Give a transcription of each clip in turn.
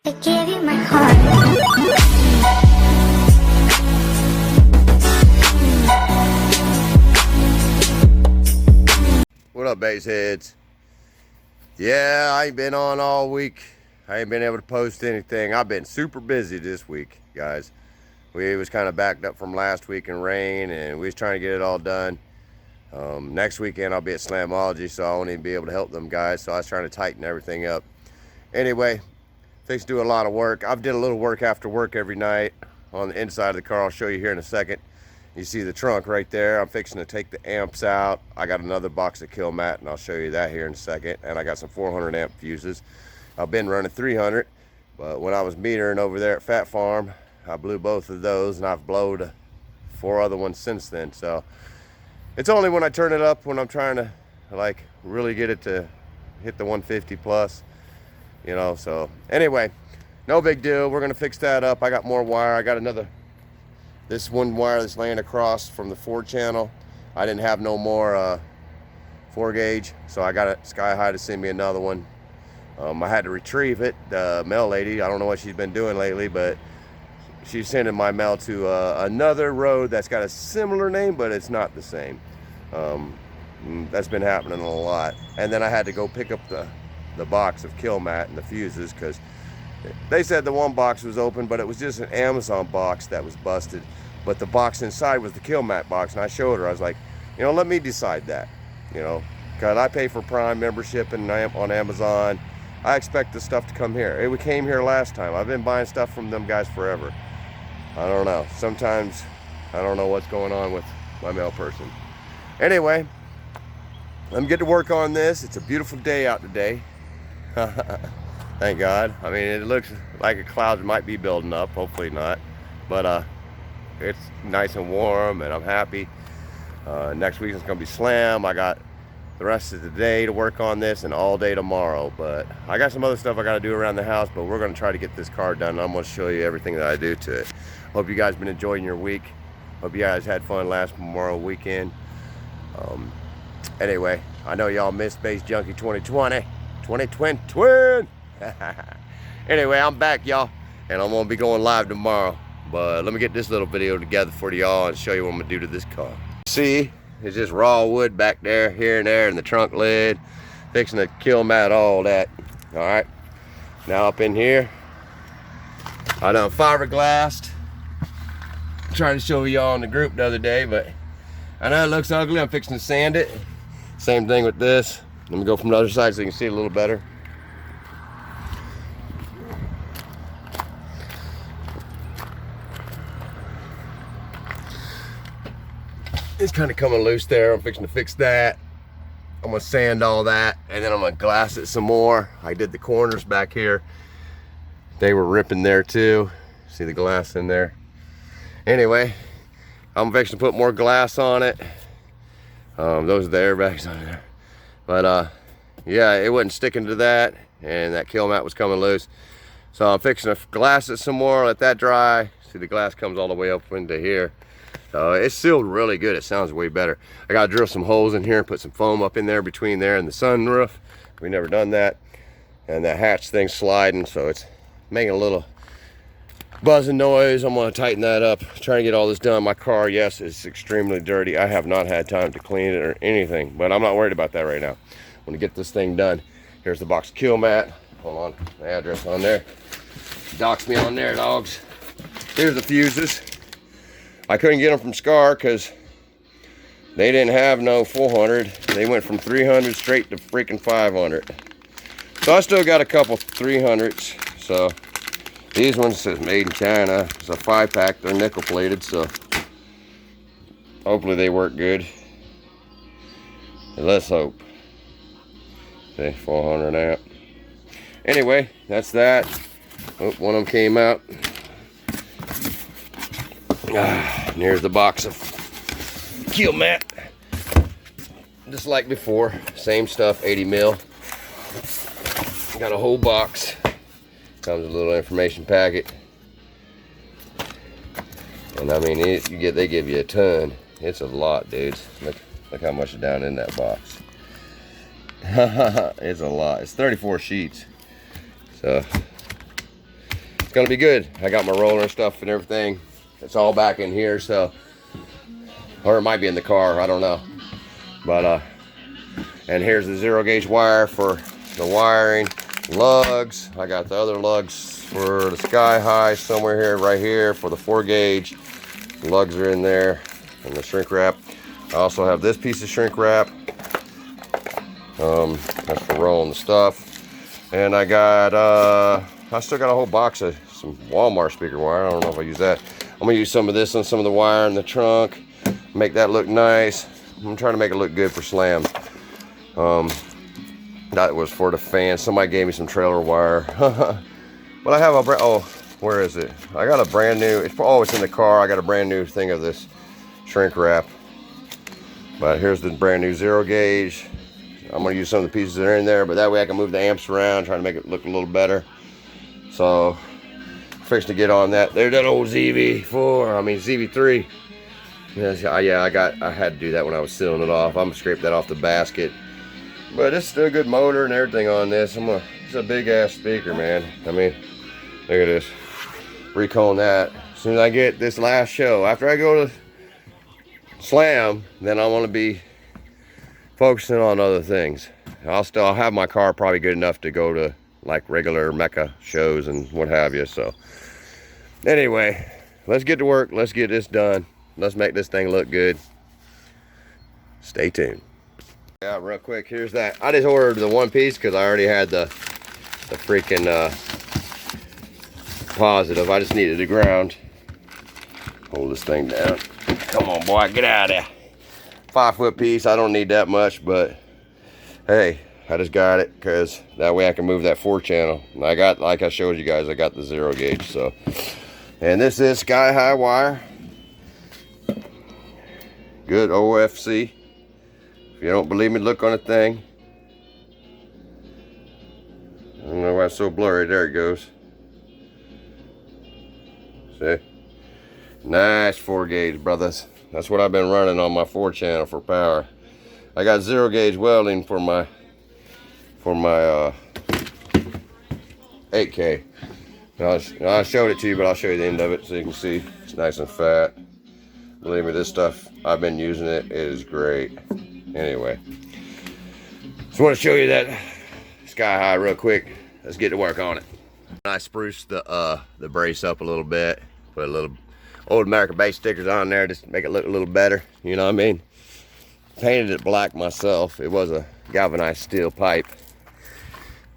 I gave you my heart. What up, base heads? Yeah, I ain't been on all week. I ain't been able to post anything. I've been super busy this week, guys. We was kind of backed up from last week in rain, and we was trying to get it all done. Next weekend I'll be at Slamology, so I won't even be able to help them guys. So I was trying to tighten everything up. Anyway, fixed to do a lot of work. I've did a little work after work every night on the inside of the car. I'll show you here in a second. You see the trunk right there. I'm fixing to take the amps out. I got another box of Killmat, and I'll show you that here in a second. And I got some 400 amp fuses. I've been running 300, but when I was metering over there at Fat Farm, I blew both of those, and I've blowed 4 other ones since then. So it's only when I turn it up when I'm trying to like really get it to hit the 150 plus, you know. So anyway, no big deal. We're gonna fix that up. I got more wire. I got this one wire that's laying across from the 4 channel. I didn't have no more 4 gauge, so I got a Sky High to send me another one. I had to retrieve it. The mail lady, I don't know what she's been doing lately, but she's sending my mail to another road that's got a similar name, but it's not the same. That's been happening a lot. And then I had to go pick up the box of Killmat and the fuses, because they said the one box was open, but it was just an Amazon box that was busted. But the box inside was the Killmat box, and I showed her. I was like, you know, let me decide that, you know, because I pay for Prime membership and on Amazon. I expect the stuff to come here. It came here last time. I've been buying stuff from them guys forever. I don't know. Sometimes I don't know what's going on with my mail person. Anyway, let me get to work on this. It's a beautiful day out today. Thank God. I mean, it looks like a cloud might be building up. Hopefully not. But it's nice and warm, and I'm happy. Next week it's going to be Slam. I got the rest of the day to work on this and all day tomorrow. But I got some other stuff I got to do around the house, but we're going to try to get this car done. I'm going to show you everything that I do to it. Hope you guys been enjoying your week. Hope you guys had fun last Memorial weekend. Anyway, I know y'all missed Base Junkie 2020. Twin. Anyway, I'm back, y'all, and I'm gonna be going live tomorrow. But let me get this little video together for y'all and show you what I'm gonna do to this car. See, it's just raw wood back there, here and there, in the trunk lid. Fixing to Killmat all that. All right, now up in here, I done fiberglassed. Trying to show y'all in the group the other day, but I know it looks ugly. I'm fixing to sand it. Same thing with this. Let me go from the other side so you can see it a little better. It's kind of coming loose there. I'm fixing to fix that. I'm gonna sand all that, and then I'm gonna glass it some more. I did the corners back here. They were ripping there too. See the glass in there. Anyway, I'm fixing to put more glass on it. Those are the airbags on there. But yeah, it wasn't sticking to that, and that Killmat was coming loose. So I'm fixing to glass it some more, let that dry. See, the glass comes all the way up into here. So it's sealed really good. It sounds way better. I gotta drill some holes in here and put some foam up in there between there and the sunroof. We never done that. And that hatch thing's sliding, so it's making a little buzzing noise. I'm gonna tighten that up, trying to get all this done. My car, yes, is extremely dirty. I have not had time to clean it or anything, but I'm not worried about that right now. I'm gonna get this thing done. Here's the box of Killmat. Hold on, the address on there. Docs me on there, dogs. Here's the fuses. I couldn't get them from Scar because they didn't have no 400. They went from 300 straight to freaking 500. So I still got a couple 300s. So these ones says made in China. It's a 5-pack. They're nickel plated, so hopefully they work good. And let's hope. Okay, 400 amp. Anyway, that's that. Oh, one of them came out. And here's the box of Killmat. Just like before, same stuff, 80 mil. Got a whole box. Comes with a little information packet. And I mean, they give you a ton. It's a lot, dudes. Look how much is down in that box. It's a lot. It's 34 sheets. So gonna be good. I got my roller and stuff and everything. It's all back in here, so, or it might be in the car, I don't know. But and here's the 0 gauge wire for the wiring. Lugs, I got the other lugs for the Sky High somewhere here, right here for the 4 gauge. The lugs are in there, and the shrink wrap. I also have this piece of shrink wrap. That's for rolling the stuff. And I got, I still got a whole box of some Walmart speaker wire. I don't know if I use that. I'm gonna use some of this on some of the wire in the trunk, make that look nice. I'm trying to make it look good for Slam. That was for the fan. Somebody gave me some trailer wire. But I have a brand, oh, where is it? I got a brand new, it's in the car. I got a brand new thing of this shrink wrap. But here's the brand new 0 gauge. I'm gonna use some of the pieces that are in there, but that way I can move the amps around, trying to make it look a little better. So, fixing to get on that. There's that old ZV4, I mean ZV3. Yeah, I had to do that when I was sealing it off. I'm gonna scrape that off the basket. But it's still a good motor and everything on this. It's a big ass speaker, man. I mean, look at this. Recalling that. As soon as I get this last show, after I go to Slam, then I want to be focusing on other things. I'll have my car probably good enough to go to like regular Mecca shows and what have you. So anyway, let's get to work. Let's get this done. Let's make this thing look good. Stay tuned. Yeah, real quick, here's that. I just ordered the one piece because I already had the freaking positive. I just needed the ground. Hold this thing down. Come on, boy, get out of there. 5-foot piece. I don't need that much, but hey, I just got it because that way I can move that 4-channel. And I got, like I showed you guys, I got the 0 gauge. So, and this is Sky High wire. Good OFC. If you don't believe me, look on the thing. I don't know why it's so blurry. There it goes. See? Nice 4 gauge, brothers. That's what I've been running on my 4-channel for power. I got 0 gauge welding for my 8K. I showed it to you, but I'll show you the end of it so you can see. It's nice and fat. Believe me, this stuff, I've been using it. It is great. Anyway, just want to show you that Sky High real quick. Let's get to work on it. I spruced the brace up a little bit. Put a little old American base stickers on there just to make it look a little better. You know what I mean? Painted it black myself. It was a galvanized steel pipe,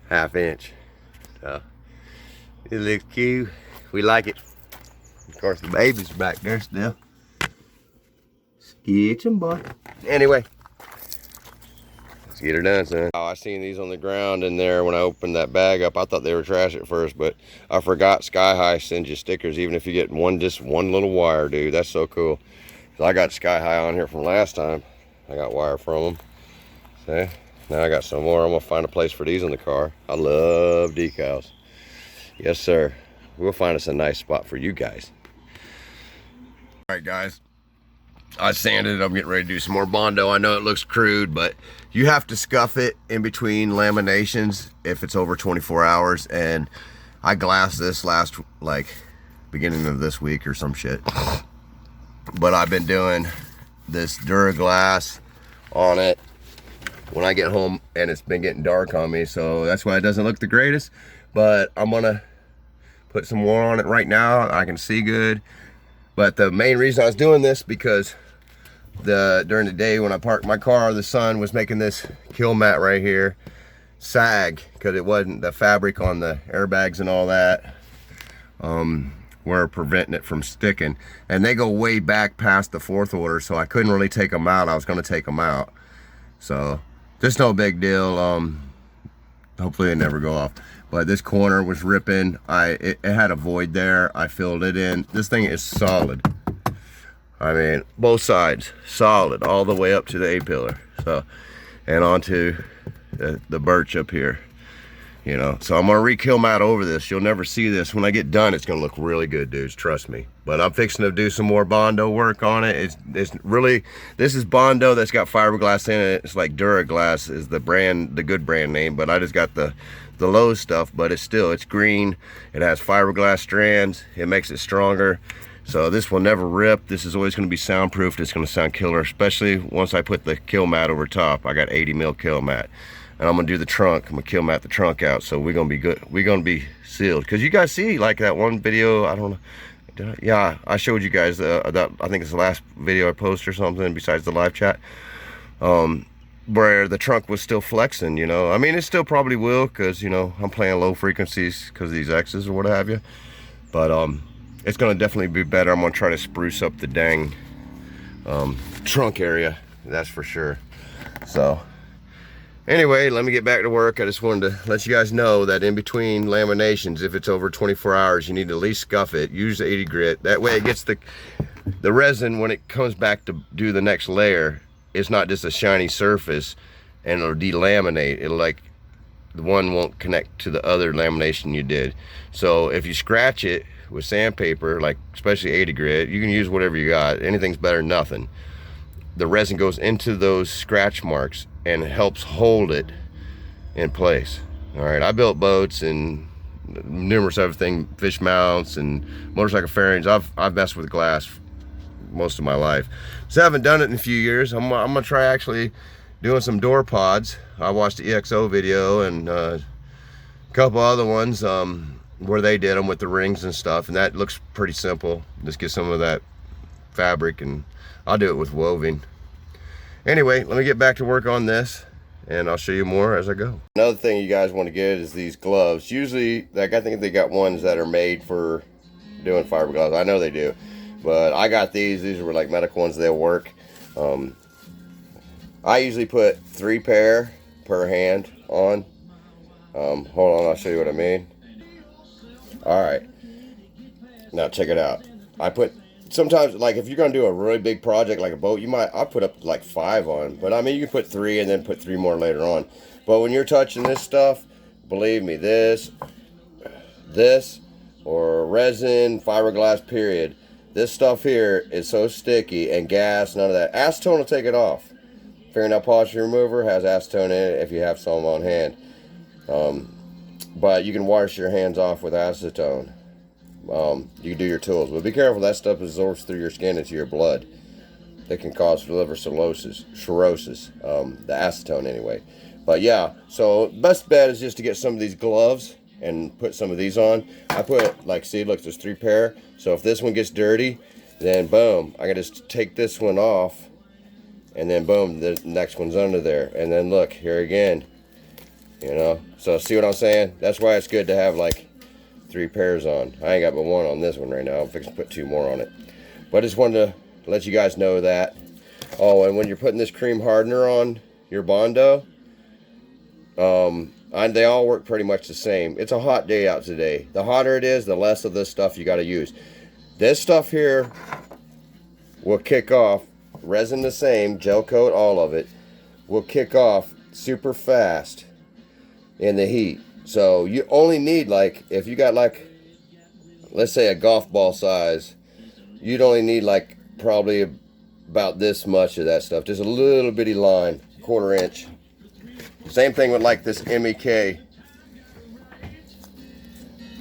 1/2 inch. So it looks cute. We like it. Of course, the baby's back there still. Get him, boy. Anyway, let's get her done, son. Oh, I seen these on the ground in there when I opened that bag up. I thought they were trash at first, but I forgot Sky High sends you stickers even if you get just one little wire, dude. That's so cool. So I got Sky High on here from last time. I got wire from them. See? Now I got some more. I'm gonna find a place for these in the car. I love decals. Yes, sir. We'll find us a nice spot for you guys. All right, guys. I sanded it. I'm getting ready to do some more Bondo. I know it looks crude, but you have to scuff it in between laminations if it's over 24 hours. And I glassed this beginning of this week or some shit. But I've been doing this Duraglass on it when I get home, and it's been getting dark on me, so that's why it doesn't look the greatest. But I'm gonna put some more on it right now. I can see good. But the main reason I was doing this because during the day when I parked my car, the sun was making this kill mat right here sag because it wasn't the fabric on the airbags and all that were preventing it from sticking, and they go way back past the 4th order, so I couldn't really take them out. I was going to take them out, so just no big deal. Hopefully they never go off. But this corner was ripping. It had a void there. I filled it in. This thing is solid. I mean, both sides solid all the way up to the A-pillar. So, and onto the birch up here. you know. So I'm gonna re-kill mat over this. You'll never see this. When I get done, it's gonna look really good, dudes, trust me. But I'm fixing to do some more Bondo work on it. It's really, this is Bondo that's got fiberglass in it. It's like Duraglass is the brand, the good brand name, but I just got the low stuff. But it's green. It has fiberglass strands. It makes it stronger. So this will never rip. This is always going to be soundproofed. It's going to sound killer, especially once I put the kill mat over top. I got 80 mil kill mat, and I'm going to do the trunk. I'm going to kill mat the trunk out. So we're going to be good. We're going to be sealed. Because you guys see, like that one video, I don't know. Yeah, I showed you guys that. I think it's the last video I posted or something besides the live chat. Where the trunk was still flexing, you know. I mean, it still probably will, because, you know, I'm playing low frequencies because of these X's or what have you. But, it's going to definitely be better. I'm going to try to spruce up the dang trunk area, that's for sure. So anyway, let me get back to work. I just wanted to let you guys know that in between laminations, if it's over 24 hours, you need to at least scuff it. Use the 80 grit. That way it gets the resin, when it comes back to do the next layer, it's not just a shiny surface, and it'll delaminate. It'll, like, the one won't connect to the other lamination you did. So if you scratch it with sandpaper, like especially 80 grit, you can use whatever you got. Anything's better than nothing. The resin goes into those scratch marks and helps hold it in place. All right, I built boats and numerous other things, fish mounts and motorcycle fairings. I've messed with glass most of my life. So I haven't done it in a few years. I'm gonna try actually doing some door pods. I watched the EXO video and a couple other ones where they did them with the rings and stuff, and that looks pretty simple. Just get some of that fabric, and I'll do it with woving. Anyway, let me get back to work on this, and I'll show you more as I go. Another thing you guys want to get is these gloves. Usually, like, I think they got ones that are made for doing fiberglass. I know they do, but I got these. These were like medical ones. They'll work. I usually put 3 pair per hand on. Hold on, I'll show you what I mean. All right, now check it out. I put, sometimes, like, if you're gonna do a really big project like a boat, I'll put up like 5 on, but I mean, you can put 3 and then put 3 more later on. But when you're touching this stuff, believe me, this or resin, fiberglass, period, this stuff here is so sticky, and gas, none of that. Acetone will take it off. Fingernail polish remover has acetone in it if you have some on hand. But you can wash your hands off with acetone. You can do your tools, but be careful. That stuff absorbs through your skin into your blood. It can cause liver cirrhosis, the acetone anyway. But yeah, so best bet is just to get some of these gloves and put some of these on. I put, like, see, look, there's 3 pair. So if this one gets dirty, then boom, I can just take this one off, and then boom, the next one's under there. And then look, here again. You know, so see what I'm saying? That's why it's good to have like 3 pairs on. I ain't got but 1 on this one right now. I'm fixing to put 2 more on it. But I just wanted to let you guys know that. Oh, and when you're putting this cream hardener on your Bondo, they all work pretty much the same. It's a hot day out today. The hotter it is, the less of this stuff you got to use. This stuff here will kick off, resin the same, gel coat, all of it, will kick off super fast in the heat. So you only need, like, if you got, like, let's say a golf ball size, you'd only need like probably about this much of that stuff, just a little bitty line, 1/4 inch. Same thing with like this Epique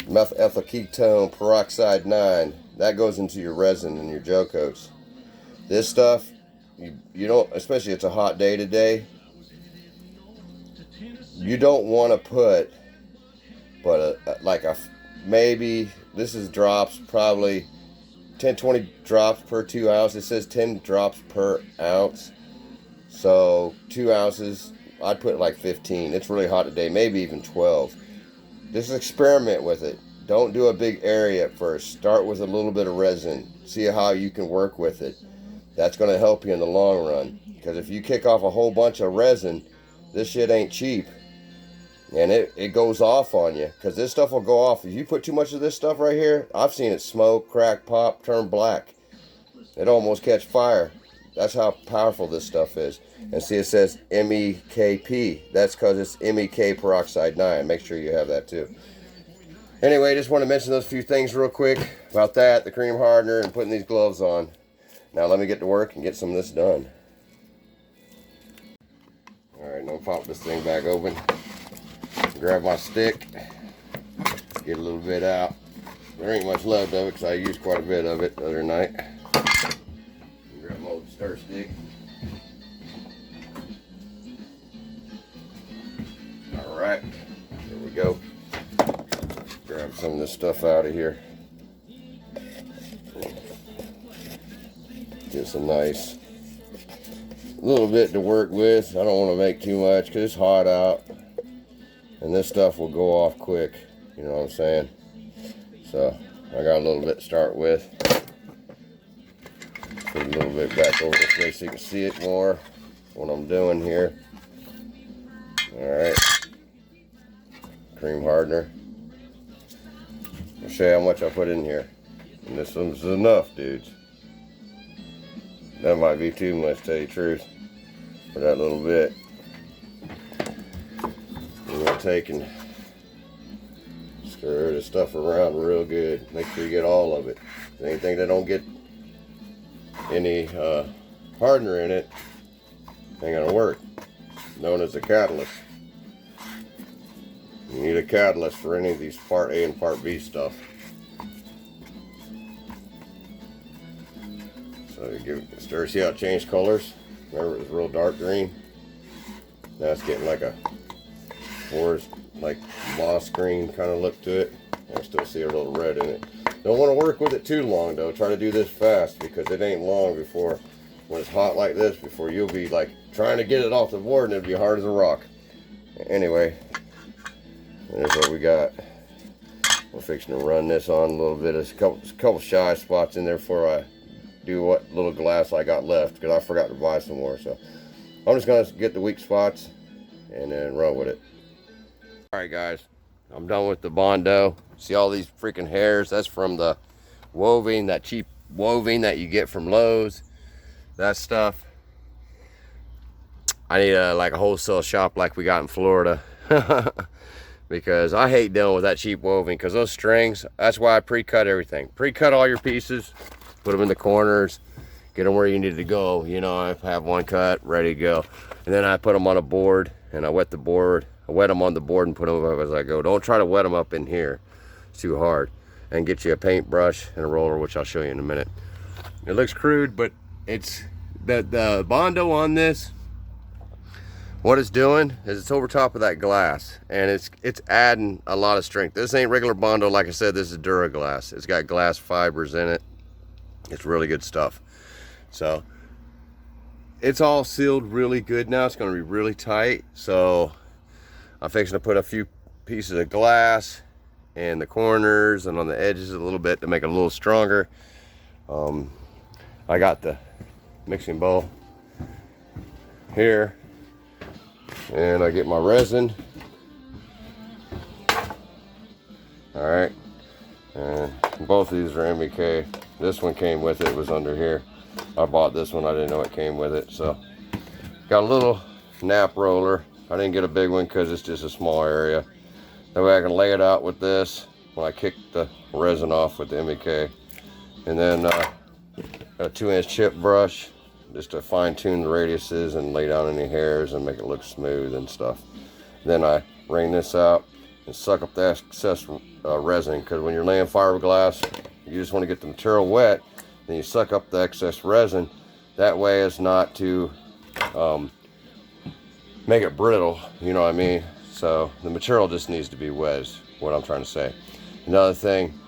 methyl ketone peroxide 9, that goes into your resin and your gel coats. This stuff, you don't, especially it's a hot day today, you don't want to put but maybe this is drops, probably 10-20 drops per 2 ounce. It says 10 drops per ounce, so 2 ounces, I'd put like 15. It's really hot today, maybe even 12. Just experiment with it. Don't do a big area at first. Start with a little bit of resin, see how you can work with it. That's going to help you in the long run, because if you kick off a whole bunch of resin, this shit ain't cheap. And it goes off on you, because this stuff will go off. If you put too much of this stuff right here, I've seen it smoke, crack, pop, turn black. It almost catch fire. That's how powerful this stuff is. And see, it says MEKP. That's because it's MEK peroxide 9. Make sure you have that too. Anyway, just want to mention those few things real quick about that, the cream hardener, and putting these gloves on. Now let me get to work and get some of this done. Alright, now pop this thing back open. Grab my stick. Get a little bit out. There ain't much left of it because I used quite a bit of it the other night. Grab my old stir stick. Alright, here we go. Grab some of this stuff out of here. Just a nice little bit to work with. I don't want to make too much because it's hot out. And this stuff will go off quick. You know what I'm saying? So I got a little bit to start with. Put a little bit back over this way so you can see it more. What I'm doing here. Alright. Cream hardener. I'll show you how much I put in here. And this one's enough, dudes. That might be too much, to tell you the truth, for that little bit. We're going to take and stir the stuff around real good. Make sure you get all of it. Anything that don't get any hardener in it ain't going to work. Known as a catalyst. You need a catalyst for any of these Part A and Part B stuff. So you give it a stir. See how it changed colors? Remember it was real dark green? Now it's getting like a forest, like moss green kind of look to it. I still see a little red in it. Don't want to work with it too long though. Try to do this fast because it ain't long before, when it's hot like this, before you'll be like trying to get it off the board and it'll be hard as a rock. Anyway, there's what we got. We're fixing to run this on a little bit. There's a couple shy spots in there before I do what little glass I got left because I forgot to buy some more. So I'm just gonna get the weak spots and then run with it. Alright guys, I'm done with the Bondo. See all these freaking hairs? That's from the woving, that cheap woving that you get from Lowe's. That stuff. I need like a wholesale shop like we got in Florida. Because I hate dealing with that cheap woving because those strings, that's why I pre-cut everything. Pre-cut all your pieces. Put them in the corners, get them where you need to go. You know, I have one cut, ready to go. And then I put them on a board, and I wet the board. I wet them on the board and put them up as I go. Don't try to wet them up in here. It's too hard. And get you a paintbrush and a roller, which I'll show you in a minute. It looks crude, but it's the Bondo on this. What it's doing is it's over top of that glass, and it's adding a lot of strength. This ain't regular Bondo, like I said. This is Duraglass. It's got glass fibers in it. It's really good stuff. So it's all sealed really good now. It's going to be really tight. So I'm fixing to put a few pieces of glass in the corners and on the edges a little bit to make it a little stronger. I got the mixing bowl here, and I get my resin. All right, and both of these are MEK. This one came with it, was under here. I bought this one, I didn't know it came with it. So got a little nap roller. I didn't get a big one because it's just a small area. That way I can lay it out with this when I kick the resin off with the MEK. And then a 2-inch chip brush just to fine tune the radiuses and lay down any hairs and make it look smooth and stuff. Then I wring this out and suck up the excess resin, because when you're laying fiberglass, you just want to get the material wet, then you suck up the excess resin. That way it's not to make it brittle, you know what I mean? So the material just needs to be wet is what I'm trying to say. Another thing,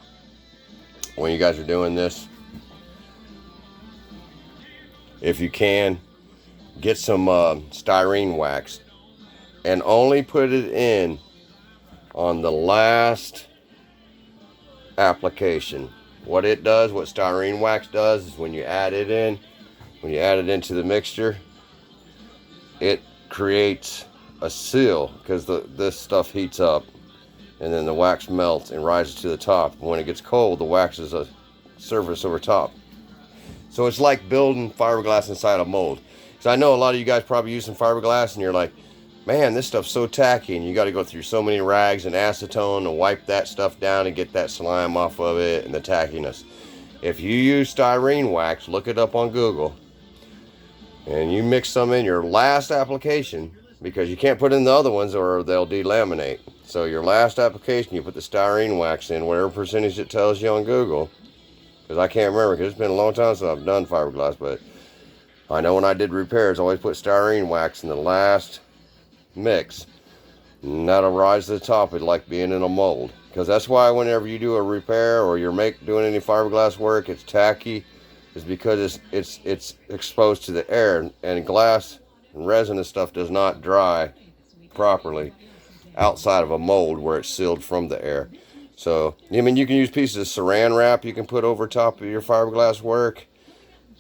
when you guys are doing this, if you can, get some styrene wax and only put it in on the last application. What it does, what styrene wax does, is when you add it in, when you add it into the mixture, it creates a seal, because this stuff heats up and then the wax melts and rises to the top. When it gets cold, the wax is a surface over top. So it's like building fiberglass inside a mold. So I know a lot of you guys probably use some fiberglass and you're like, man, this stuff's so tacky, and you got to go through so many rags and acetone to wipe that stuff down and get that slime off of it and the tackiness. If you use styrene wax, look it up on Google, and you mix some in your last application, because you can't put in the other ones or they'll delaminate. So your last application, you put the styrene wax in, whatever percentage it tells you on Google, because I can't remember, because it's been a long time since I've done fiberglass, but I know when I did repairs, I always put styrene wax in the last mix, and that'll rise to the top. It's like being in a mold, because that's why whenever you do a repair or you're doing any fiberglass work, it's tacky, is because it's exposed to the air, and glass and resin and stuff does not dry properly outside of a mold where it's sealed from the air. So I mean, you can use pieces of saran wrap you can put over top of your fiberglass work,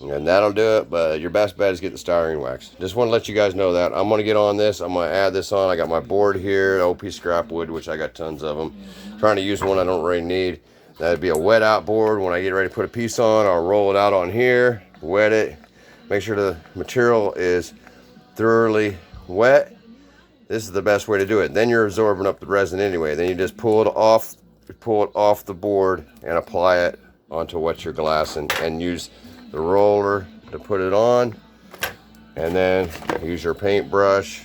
and that'll do it, but your best bet is get the styrene wax. Just want to let you guys know that. I'm going to get on this. I'm going to add this on. I got my board here, OP scrap wood, which I got tons of them. Trying to use one I don't really need. That'd be a wet out board. When I get ready to put a piece on, I'll roll it out on here, wet it, make sure the material is thoroughly wet. This is the best way to do it. Then you're absorbing up the resin anyway. Then you just pull it off the board and apply it onto what you're glassing, and use the roller to put it on, and then use your paintbrush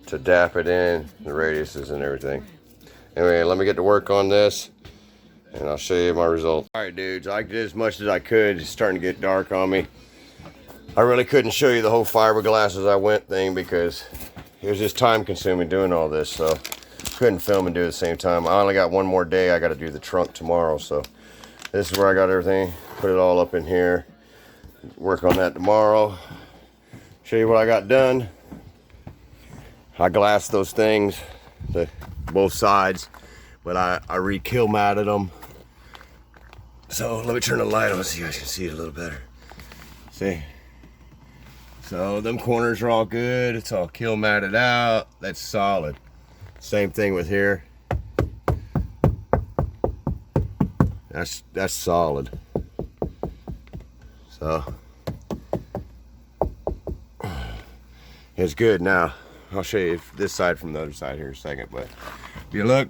to dap it in, the radiuses and everything. Anyway, let me get to work on this and I'll show you my results. All right, dudes, I did as much as I could. It's starting to get dark on me. I really couldn't show you the whole fiberglass as I went thing, because it was just time consuming doing all this, so couldn't film and do it at the same time. I only got one more day. I got to do the trunk tomorrow, so this is where I got everything, put it all up in here, work on that tomorrow, show you what I got done. I glassed those things, both sides, but I re-kill matted them. So let me turn the light on so you guys can see it a little better. See? So them corners are all good. It's all kill matted out. That's solid. Same thing with here. That's solid. So it's good. Now I'll show you this side from the other side here in a second, but if you look,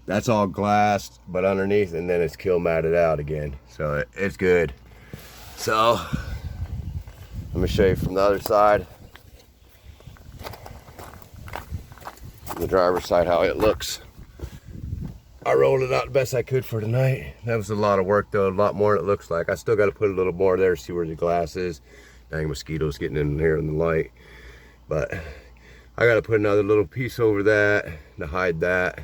that's all glassed, but underneath, and then it's kill matted out again, so it's good. So let me show you from the other side, the driver's side, how it looks. I rolled it out the best I could for tonight. That was a lot of work though, a lot more than it looks like. I still got to put a little more there to see where the glass is. Dang, mosquitoes getting in here in the light. But I got to put another little piece over that to hide that.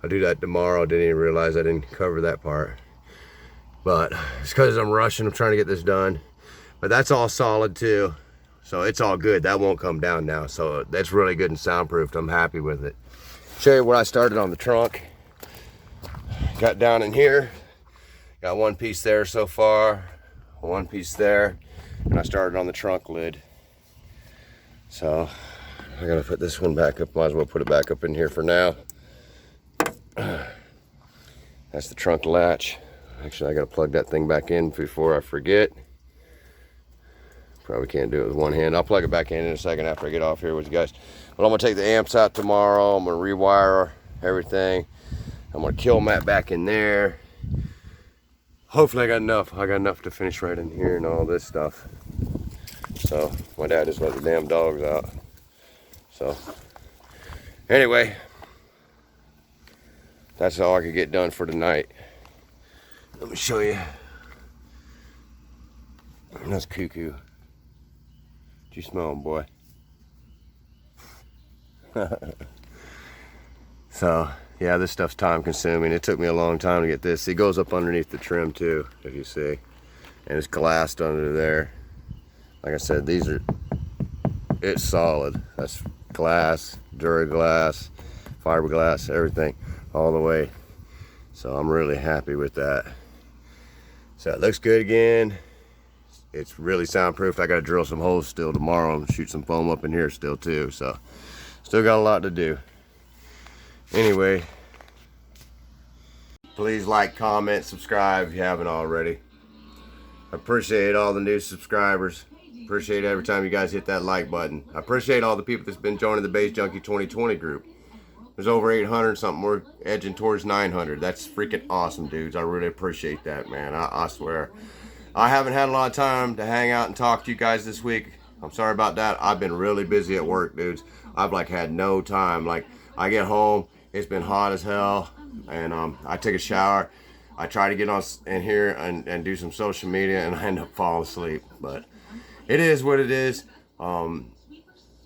I'll do that tomorrow. Didn't even realize I didn't cover that part. But it's because I'm rushing. I'm trying to get this done. But that's all solid too. So it's all good. That won't come down now. So that's really good and soundproofed. I'm happy with it. Show you what I started on the trunk. Got down in here. Got one piece there so far. One piece there. And I started on the trunk lid. So I gotta put this one back up. Might as well put it back up in here for now. That's the trunk latch. Actually, I gotta plug that thing back in before I forget. Probably can't do it with one hand. I'll plug it back in a second after I get off here with you guys. But I'm gonna take the amps out tomorrow. I'm gonna rewire everything. I'm gonna kill mat back in there. Hopefully I got enough. I got enough to finish right in here and all this stuff. So my dad just let the damn dogs out. So anyway, that's all I could get done for tonight. Let me show you. That's cuckoo. Did you smell him, boy? So yeah, this stuff's time consuming. It took me a long time to get this. It goes up underneath the trim too, if you see. And it's glassed under there. Like I said, it's solid. That's glass, Duraglass, fiberglass, everything, all the way. So I'm really happy with that. So it looks good again. It's really soundproof. I gotta drill some holes still tomorrow and shoot some foam up in here still too. So still got a lot to do. Anyway, please like, comment, subscribe if you haven't already. I appreciate all the new subscribers. Appreciate every time you guys hit that like button. I appreciate all the people that's been joining the Bass Junkie 2020 group. There's over 800 something. We're edging towards 900. That's freaking awesome, dudes. I really appreciate that, man. I swear. I haven't had a lot of time to hang out and talk to you guys this week. I'm sorry about that. I've been really busy at work, dudes. I've like had no time. Like I get home, it's been hot as hell, and I take a shower. I try to get on in here and do some social media, and I end up falling asleep. But it is what it is.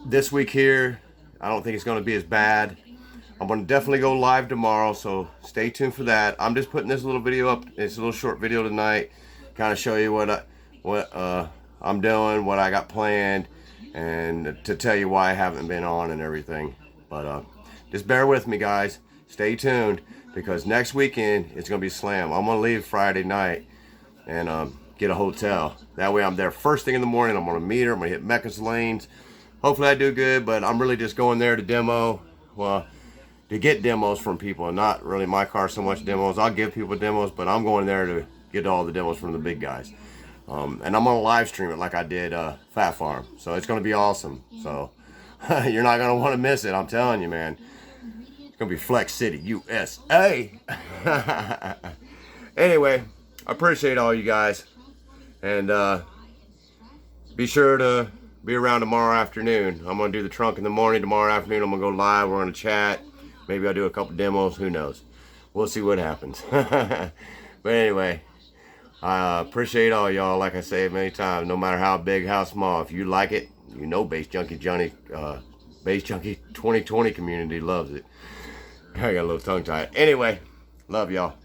This week here, I don't think it's going to be as bad. I'm going to definitely go live tomorrow, so stay tuned for that. I'm just putting this little video up. It's a little short video tonight, kind of show you what I'm doing, what I got planned, and to tell you why I haven't been on and everything. But just bear with me, guys. Stay tuned, because next weekend it's going to be Slam. I'm going to leave Friday night and get a hotel. That way I'm there first thing in the morning. I'm going to meet her. I'm going to hit Mecca's lanes. Hopefully I do good, but I'm really just going there to demo. Well, to get demos from people, and not really my car so much demos. I'll give people demos, but I'm going there to get all the demos from the big guys. And I'm going to live stream it like I did Fat Farm. So it's going to be awesome. So you're not going to want to miss it. I'm telling you, man. It's going to be Flex City, USA. Anyway, I appreciate all you guys. And be sure to be around tomorrow afternoon. I'm going to do the trunk in the morning. Tomorrow afternoon, I'm going to go live. We're going to chat. Maybe I'll do a couple demos. Who knows? We'll see what happens. But anyway, I appreciate all y'all. Like I say many times, no matter how big, how small, if you like it, you know Bass Junkie 2020 community loves it. I got a little tongue tied. Anyway, love y'all.